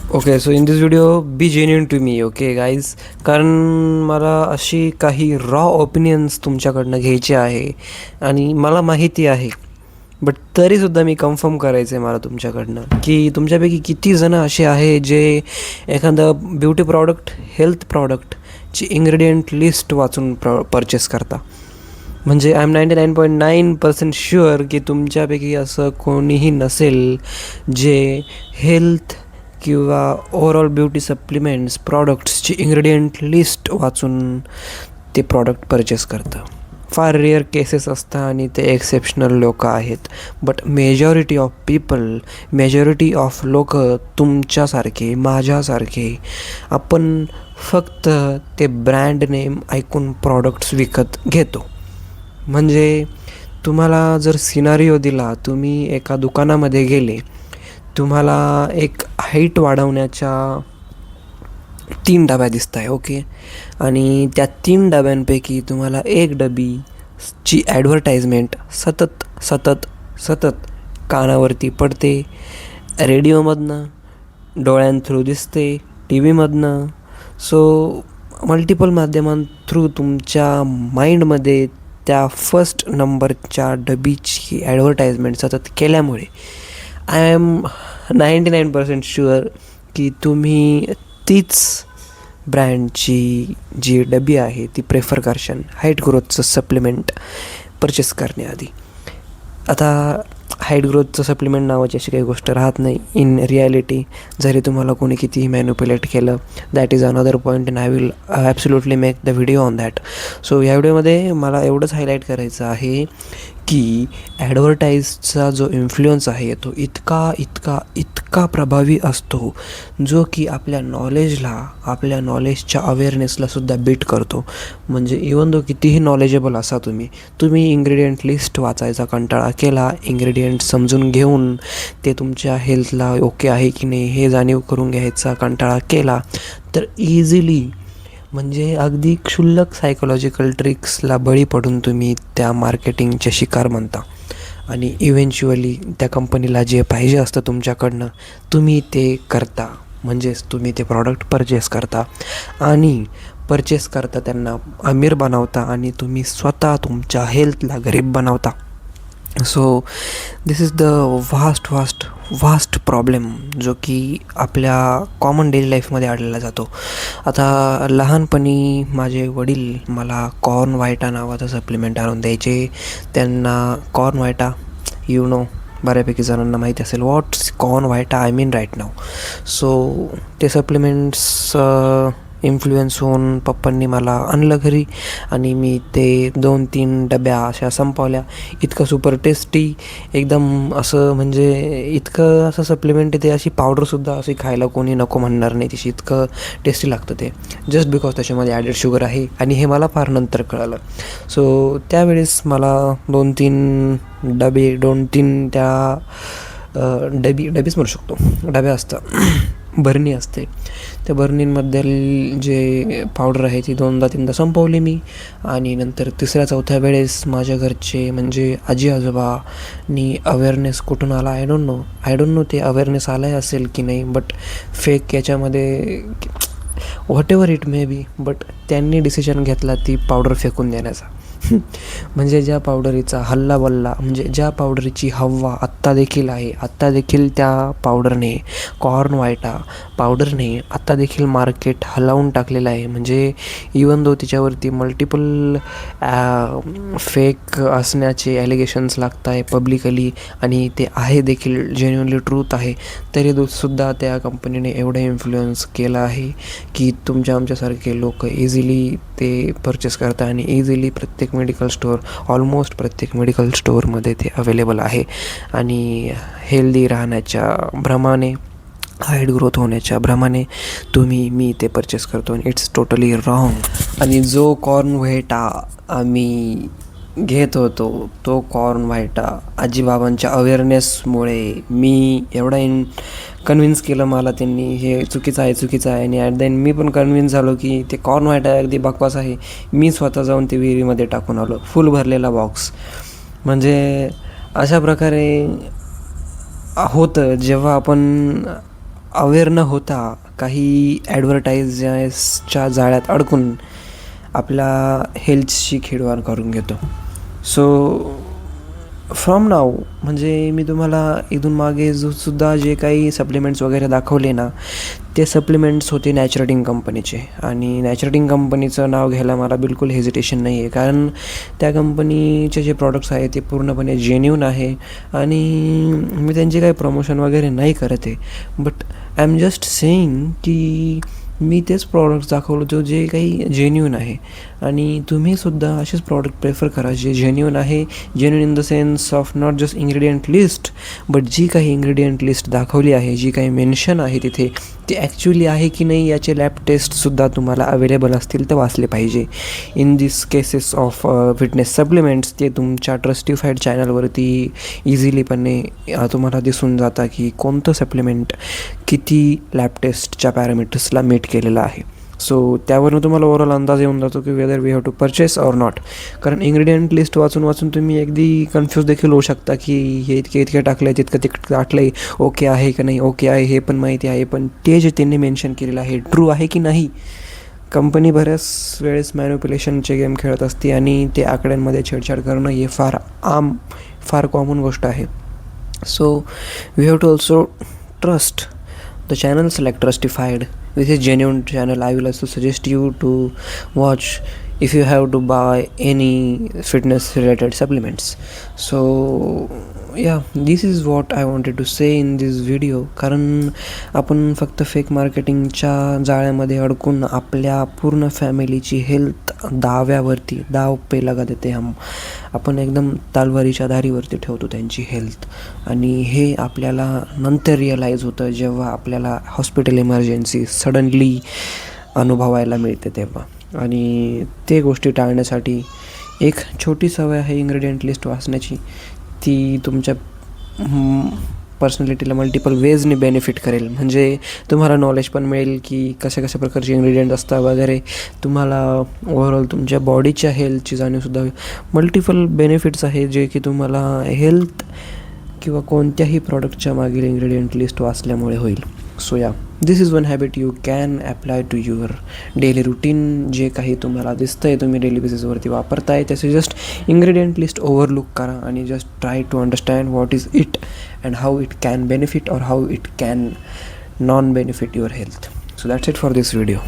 Okay, so in this video be genuine to me. Okay guys, कारण मला अशी काही रॉ ओपिनियन्स तुमच्याकडनं घ्यायची आहे आणि मला माहिती आहे, बट तरीसुद्धा मी कन्फर्म करायचं आहे मला तुमच्याकडनं की तुमच्यापैकी किती जणं असे आहे जे एखादं ब्युटी प्रॉडक्ट, हेल्थ प्रॉडक्टची इन्ग्रेडियंट लिस्ट वाचून परचेस करता. म्हणजे आय एम 99.9% शुअर की तुमच्यापैकी असं कोणीही नसेल जे हेल्थ किंवा ओव्हरऑल ब्युटी सप्लिमेंट्स प्रॉडक्ट्सची इन्ग्रेडियंट लिस्ट वाचून ते प्रॉडक्ट परचेस करतं. फार रेअर केसेस असतात आणि ते एक्सेप्शनल लोक आहेत. But majority of people, majority of लोक तुमच्यासारखे, माझ्यासारखे, आपण फक्त ते ब्रँड नेम ऐकून प्रॉडक्ट्स विकत घेतो. म्हणजे तुम्हाला जर सिनारिओ दिला, तुम्ही एका दुकानामध्ये गेले, तुम्हाला एक हाईट वाढवण्याच्या 3 डब्या दिसत आहे. ओके, आणि त्या 3 डब्यांपैकी तुम्हाला एक डबीची ॲडव्हर्टाईजमेंट सतत सतत सतत कानावरती पडते, रेडिओमधनं, डोळ्यांथ्रू दिसते, टी व्हीमधनं. सो मल्टिपल माध्यमांथ्रू तुमच्या माइंडमध्ये त्या फर्स्ट नंबरच्या डबीची ॲडव्हर्टाईजमेंट सतत केल्यामुळे आय एम 99% शुअर की तुम्ही तीच ब्रँडची जी डबी आहे ती प्रेफर करशाल हाईट ग्रोथचं सप्लिमेंट परचेस करण्याआधी. आता हाईट ग्रोथचं सप्लिमेंट नावाची अशी काही गोष्ट राहत नाही इन रिॲलिटी. जरी तुम्हाला कोणी कितीही मॅन्युप्युलेट केलं, that is another point and I will absolutely make the video on that. So या व्हिडिओमध्ये मला एवढंच हायलाईट करायचं आहे की ॲडव्हर्टाईजचा जो इन्फ्लुअन्स आहे तो इतका इतका इतका प्रभावी असतो, जो की आपल्या नॉलेजला, आपल्या नॉलेजच्या अवेअरनेसलासुद्धा बीट करतो. म्हणजे इवन दो कितीही नॉलेजेबल असा तुम्ही इन्ग्रेडियंट लिस्ट वाचायचा कंटाळा केला, इन्ग्रेडियंट समजून घेऊन ते तुमच्या हेल्थला ओके आहे की नाही हे जाणीव करून घ्यायचा कंटाळा केला, तर इझिली, म्हणजे अगदी क्षुल्लक सायकोलॉजिकल ट्रिक्सला बळी पडून तुम्ही त्या मार्केटिंगचे शिकार बनता आणि इव्हेंच्युअली त्या कंपनीला जे पाहिजे असतं तुमच्याकडनं तुम्ही ते करता. म्हणजेच तुम्ही ते प्रॉडक्ट परचेस करता आणि परचेस करता त्यांना अमीर बनवता आणि तुम्ही स्वतः तुमच्या हेल्थला गरीब बनवता. So this is the vast problem जो की आपल्या कॉमन डेली लाईफमध्ये आढळला जातो. आता लहानपणी माझे वडील मला कॉर्न व्हायटा नावाचं सप्लिमेंट आणून द्यायचे. त्यांना कॉर्न व्हायटा बऱ्यापैकी जणांना माहिती असेल व्हॉट्स कॉर्न व्हायटा I mean right now. So ते सप्लिमेंट्स इन्फ्लुएन्स होऊन पप्पांनी मला आणलं घरी आणि मी ते 2-3 डब्या अशा संपवल्या. इतकं सुपर टेस्टी, एकदम असं, म्हणजे इतकं असं सप्लिमेंट आहे ते, अशी पावडरसुद्धा अशी खायला कोणी नको म्हणणार नाही तशी, इतकं टेस्टी लागतं ते, जस्ट बिकॉज त्याच्यामध्ये ॲडेड शुगर आहे. आणि हे मला फार नंतर कळालं. सो त्यावेळेस मला 2-3 त्या डबीच म्हणू शकतो, डब्या असतात, बरणी असते, त्या बर्नींमधील जे पावडर आहे ती 2दा-3दा संपवली मी. आणि नंतर 3ऱ्या-4थ्या वेळेस माझ्या घरचे, म्हणजे आजी आजोबांनी अवेअरनेस कुठून आला आय डोंट नो ते अवेअरनेस आला असेल की नाही, बट फेक याच्यामध्ये what ever it may be, but त्यांनी डिसिजन घेतला ती पावडर फेकून देण्याचा. म्हणजे ज्या पावडरीचा हल्लाबल्ला, म्हणजे ज्या पावडरीची हवा आत्ता देखील आहे, आत्ता देखील त्या पावडरने, कॉर्न व्हायटा पावडरने आत्ता देखील मार्केट हलवून टाकलेलं आहे. म्हणजे इवन दो तिच्यावरती मल्टिपल फेक असण्याचे ॲलिगेशन्स लागत आहे पब्लिकली, आणि ते आहे देखील, जेन्युअनली ट्रूथ आहे, तरीसुद्धा त्या कंपनीने एवढं इन्फ्लुअन्स केलं आहे की आमच्यासारखे लोक इझिली ते परचेस करतात आणि इझिली ऑलमोस्ट प्रत्येक मेडिकल स्टोअरमध्ये ते अवेलेबल आहे. आणि हेल्दी राहण्याच्या भ्रमाने, हाईट ग्रोथ होण्याच्या भ्रमाने मी ते परचेस करतो आणि इट्स टोटली रॉंग. आणि जो कॉर्न व्हायटा आम्ही घेत होतो, तो कॉर्न व्हायटा आजीबाबांच्या अवेअरनेसमुळे मी एवढा कन्व्हिन्स केलं मला त्यांनी, हे चुकीचं आहे. आणि ॲट द एंड मी पण कन्व्हिन्स झालो की ते कॉर्न व्हायटा अगदी बकवास आहे. मी स्वतः जाऊन ते विहिरीमध्ये टाकून आलो, फुल भरलेला बॉक्स. म्हणजे अशा प्रकारे होतं जेव्हा आपण अवेअर न होता काही ॲडव्हर्टाईजच्या जाळ्यात अडकून आपल्या हेल्थची खेळवाड करून घेतो. सो फ्रॉम नाव म्हणजे मी तुम्हाला इथून मागे सुद्धा जे काही सप्लिमेंट्स वगैरे दाखवले ना, ते सप्लिमेंट्स होते नॅचरडिंग कंपनीचे. आणि नॅचरडिंग कंपनीचं नाव घ्यायला मला बिलकुल हेजिटेशन नाही आहे, कारण त्या कंपनीचे जे प्रॉडक्ट्स आहे ते पूर्णपणे जेन्युन आहे. आणि मी त्यांचे काही प्रमोशन वगैरे नाही करत आहे, but I am just saying की मी तेच प्रॉडक्ट्स दाखवलं जो जे काही जेन्युन आहे. आणि तुम्हीसुद्धा असेच प्रॉडक्ट प्रेफर करा जे जेन्युन आहे. Genuine in the sense of not just ingredient list, but जी काही इन्ग्रेडियंट लिस्ट दाखवली आहे, जी काही मेन्शन आहे तिथे, ते ॲक्च्युली आहे की नाही याचे लॅब टेस्टसुद्धा तुम्हाला अवेलेबल असतील तर वाचले पाहिजे. In this cases of fitness supplements ते तुमच्या ट्रस्टिफाईड चॅनलवरती इझिलीपणे तुम्हाला दिसून जातं की कोणतं सप्लिमेंट किती लॅब टेस्टच्या पॅरामीटर्सला मीट केलेलं आहे. सो त्यावरून तुम्हाला ओव्हरऑल अंदाज येऊन जातो की whether we have to purchase or not. कारण इन्ग्रेडियंट लिस्ट वाचून वाचून तुम्ही अगदी कन्फ्यूज देखील होऊ शकता की हे इतके टाकलं आहे, तितकं तितकं टाकलं आहे, ओके आहे का नाही, ओके आहे हे पण माहिती आहे, पण ते जे त्यांनी मेन्शन केलेलं आहे ट्रू आहे की नाही. कंपनी बऱ्याच वेळेस मॅनिप्युलेशनचे गेम खेळत असते आणि ते आकड्यांमध्ये छेडछाड करणं हे फार कॉमन गोष्ट आहे. So we have to also trust the channels like Trustified. This is genuine channel. I will also suggest you to watch if you have to buy any fitness related supplements. So yeah, this is what I wanted to say in this video. कारण आपण फक्त fake मार्केटिंगच्या जाळ्यामध्ये अडकून आपल्या पूर्ण फॅमिलीची health दाव पे लगा देते हम. आपण एकदम तलवारीच्या धारीवरती ठेवतो त्यांची हेल्थ. आणि हे आपल्याला नंतर रिअलाईज होतं जेव्हा आपल्याला हॉस्पिटल इमर्जन्सी सडनली अनुभवायला मिळते तेव्हा. आणि ते गोष्टी टाळण्यासाठी एक छोटी सवय आहे इन्ग्रेडियंट लिस्ट वाचण्याची. ती तुमच्या पर्सनॅलिटीला मल्टिपल वेजने बेनिफिट करेल. म्हणजे तुम्हाला नॉलेज पण मिळेल की कशा प्रकारचे इन्ग्रेडियंट असतात वगैरे. तुम्हाला ओव्हरऑल तुमच्या बॉडीच्या हेल्थची जाणीवसुद्धा मल्टिपल बेनिफिट्स आहे जे की तुम्हाला हेल्थ किंवा कोणत्याही प्रॉडक्टच्या मागील इन्ग्रेडियंट लिस्ट वाचल्यामुळे होईल. So yeah, this is one habit you can apply to your daily routine. जे काही तुम्हाला दिसतं आहे तुम्ही डेली बेसिसवरती वापरताय त्याचे जस्ट इन्ग्रेडियंट लिस्ट ओव्हरलुक करा आणि just try to understand what is it and how it can benefit or how it can non benefit your health. So that's it for this video.